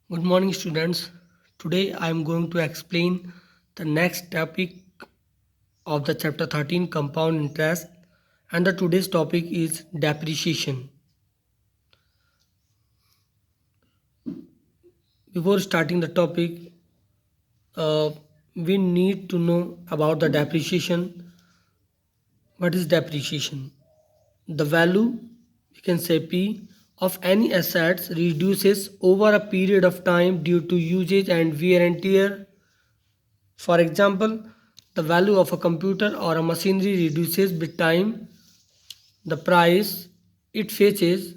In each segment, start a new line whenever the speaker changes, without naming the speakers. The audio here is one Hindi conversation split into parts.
Good morning, students. Today I am going to explain the next topic of the chapter 13 compound interest, and the today's topic is depreciation. Before starting the topic, we need to know about the depreciation. What is depreciation? The value, we can say P, of any assets reduces over a period of time due to usage and wear and tear. For example, the value of a computer or a machinery reduces with time. The price it fetches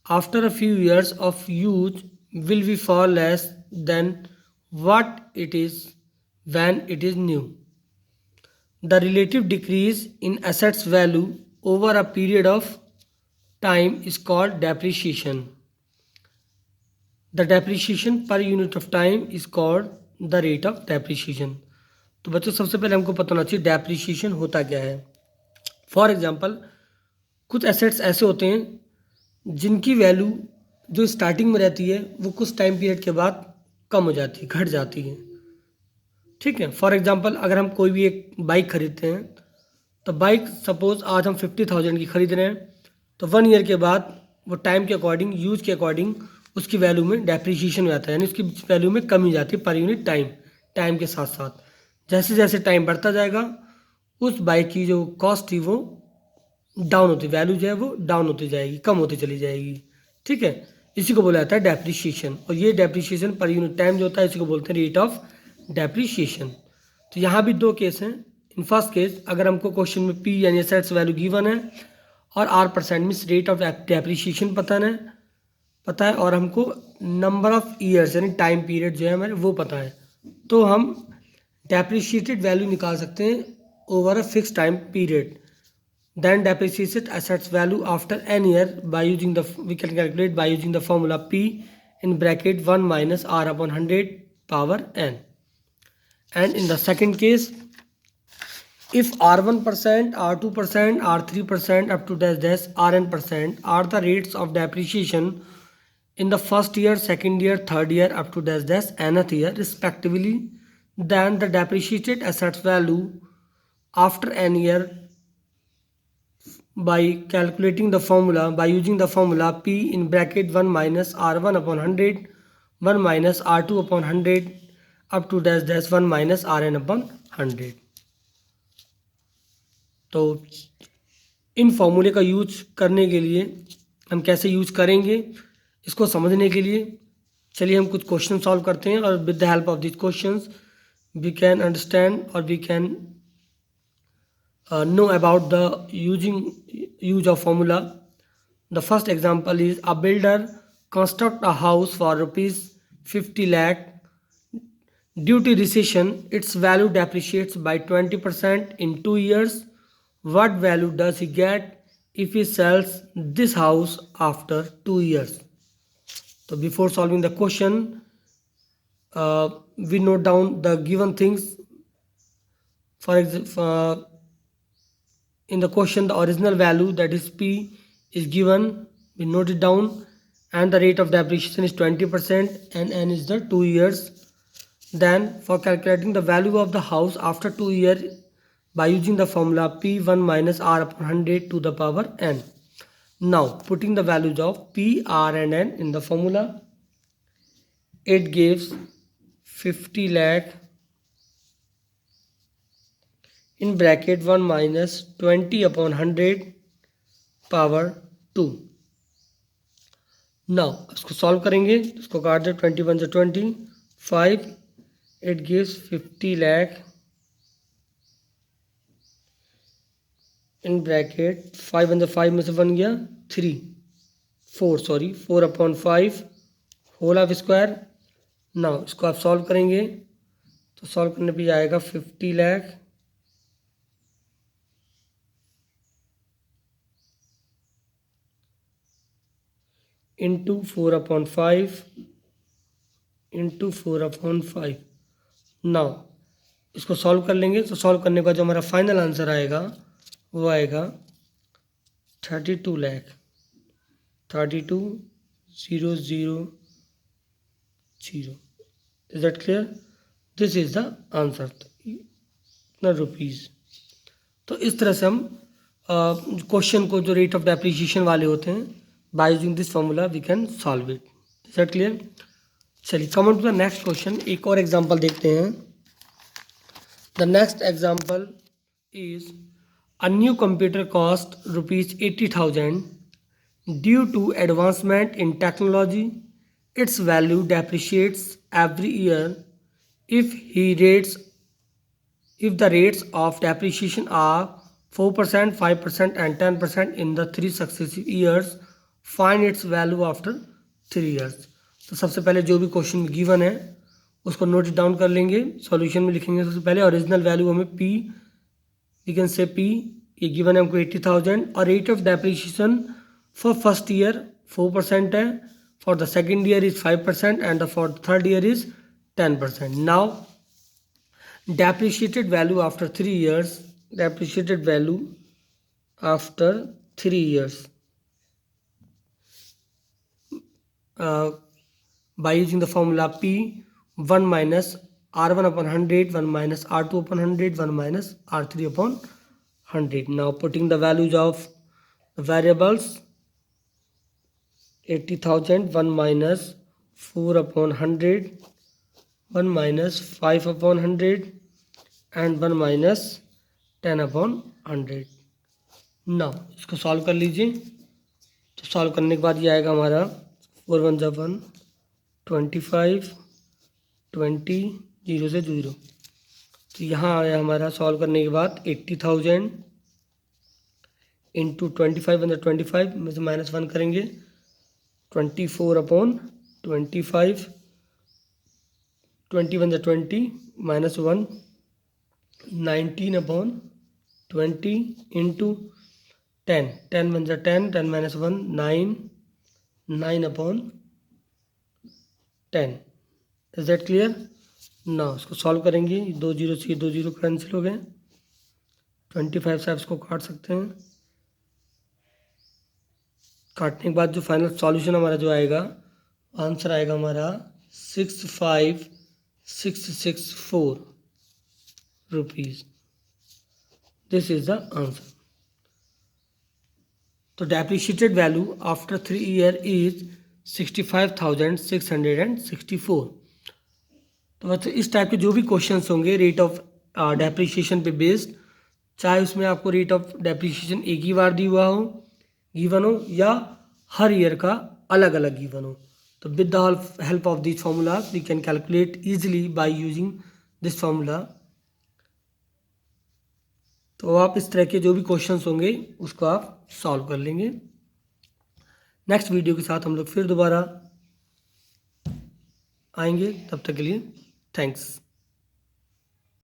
after a few years of use will be far less than what it is when it is new. The relative decrease in assets value over a period of time is called depreciation. The depreciation per unit of time is called the rate of depreciation. तो बच्चों सबसे पहले हमको पता होना चाहिए डेप्रिसिएशन होता क्या है. फॉर एग्जांपल कुछ एसेट्स ऐसे होते हैं जिनकी वैल्यू जो स्टार्टिंग में रहती है वो कुछ टाइम पीरियड के बाद कम हो जाती है, घट जाती है. ठीक है. फॉर एग्जांपल अगर हम कोई भी एक बाइक खरीदते हैं तो बाइक सपोज आज हम 50,000 की खरीद रहे हैं तो 1 ईयर के बाद वो टाइम के अकॉर्डिंग, यूज के अकॉर्डिंग उसकी वैल्यू में डेप्रिसिएशन हो जाता है, यानी उसकी वैल्यू में कमी जाती है पर यूनिट टाइम के साथ साथ. जैसे जैसे टाइम बढ़ता जाएगा उस बाइक की जो कॉस्ट थी वो डाउन होती, वैल्यू जो है वो डाउन होती जाएगी, कम होती चली जाएगी. ठीक है. इसी को बोला जाता है डेप्रिसिएशन. और ये डेप्रिसिएशन पर यूनिट टाइम जो होता है इसी को बोलते हैं रेट ऑफ डेप्रिसिएशन. तो यहाँ भी दो केस हैं. इन फर्स्ट केस अगर हमको क्वेश्चन में पी यानी एसेट्स वैल्यू गिवन है और R% means rate of depreciation पता है और हमको नंबर ऑफ ईयर्स यानी टाइम पीरियड जो है हमारे वो पता है, तो हम डेप्रिशिएटेड वैल्यू निकाल सकते हैं over a fix time period. Then depreciated assets value after n year by using the we can calculate by using the formula P in bracket 1 minus R upon 100 power n. And in the second case, if R1%, R2%, R3% up to dash dash Rn% are the rates of depreciation in the first year, second year, third year up to dash dash nth year respectively, then the depreciated assets value after n year by calculating the formula by using the formula P in bracket 1 minus R1 upon 100, 1 minus R2 upon 100 up to dash dash 1 minus Rn upon 100. तो इन फॉर्मूले का यूज करने के लिए हम कैसे यूज करेंगे इसको समझने के लिए चलिए हम कुछ क्वेश्चन सॉल्व करते हैं और with the help of this questions we can understand और we can know about the use of formula. The first example is a builder construct a house for rupees 50 lakh. Due to recession, its value depreciates by 20% in 2 years. What value does he get if he sells this house after 2 years? So before solving the question, we note down the given things. For example, in the question the original value that is P is given, we note it down, and the rate of depreciation is 20% and n is the 2 years. Then for calculating the value of the house after 2 years by using the formula P1 minus R upon 100 to the power n. Now putting the values of P, R and n in the formula, it gives 50 lakh in bracket 1 minus 20 upon 100 power 2. Now इसको सॉल्व करेंगे, इसको काट दे, 21 से 20 5, it gives 50 lakh in bracket 5 and the 5 में से 1 गया 4 upon 5 whole of square. Now इसको आप सॉल्व करेंगे तो सॉल्व करने पे आएगा 50 लाख इंटू 4/5 इंटू 4/5. नाउ इसको सॉल्व कर लेंगे तो सॉल्व करने का जो हमारा फाइनल आंसर आएगा वो आएगा 32 lakh 32,000 0. Is that clear? This is the answer. इतना रुपीज़. तो इस तरह से हम क्वेश्चन को जो रेट ऑफ डेप्रिसिएशन वाले होते हैं by using this formula we can solve it. Is that clear? चलिए come on to the next question. एक और एग्जांपल देखते हैं. The next example is a new computer cost ₹80,000 due to advancement in technology. Its value depreciates every year if the rates of depreciation are 4%, 5% and 10% in the 3 successive years, find its value after 3 years. तो सबसे पहले जो भी क्वेश्चन गिवन है उसको नोट डाउन कर लेंगे. सॉल्यूशन में लिखेंगे सबसे पहले ओरिजिनल वैल्यू हमें P, we can say P, ये गिवन है हमको 80,000 और rate of depreciation for first year 4% है, for the second year is 5% and for the third year is 10%. Now depreciated value after 3 years, depreciated value after 3 years by using the formula P, 1 minus R1 upon 100, 1 minus R2 upon 100, 1 minus R3 upon 100. Now putting the values of the variables, 80,000, 1 minus 4 upon 100, 1 minus 5 upon 100 and 1 minus 10 upon 100. Now इसको सॉल्व कर लीजिए. तो सॉल्व करने के बाद ये आएगा हमारा 4 1 जा 1, 25, 20, 0 से 0. तो यहाँ आया हमारा सॉल्व करने के बाद 80,000 इंटू 25 वन 25 में से -1 करेंगे. 24 upon 25, 20 one 20 -1, 19 upon 20 into 10, 10 one 10, 10 -1 9, 9 upon 10. Is that clear? ना इसको सॉल्व करेंगे. 2 0 से 2 0 कैंसिल हो गए. 25 से आप इसको काट सकते हैं. काटने के बाद जो फाइनल सॉल्यूशन हमारा जो आएगा, आंसर आएगा हमारा 65,664 rupees. This is the answer. तो depreciated value after 3 year is 65,664. तो बच्चों इस टाइप के जो भी क्वेश्चंस होंगे रेट ऑफ डेप्रिशिएशन पे बेस्ड, चाहे उसमें आपको रेट ऑफ डेप्रिशिएशन एक ही बार गिवन हो या हर ईयर का अलग अलग गिवन हो, तो with the help of this formula we can calculate easily by using this formula. तो आप इस तरह के जो भी क्वेश्चंस होंगे उसको आप सॉल्व कर लेंगे. नेक्स्ट वीडियो के साथ हम लोग फिर दोबारा आएंगे. तब तक के लिए थैंक्स.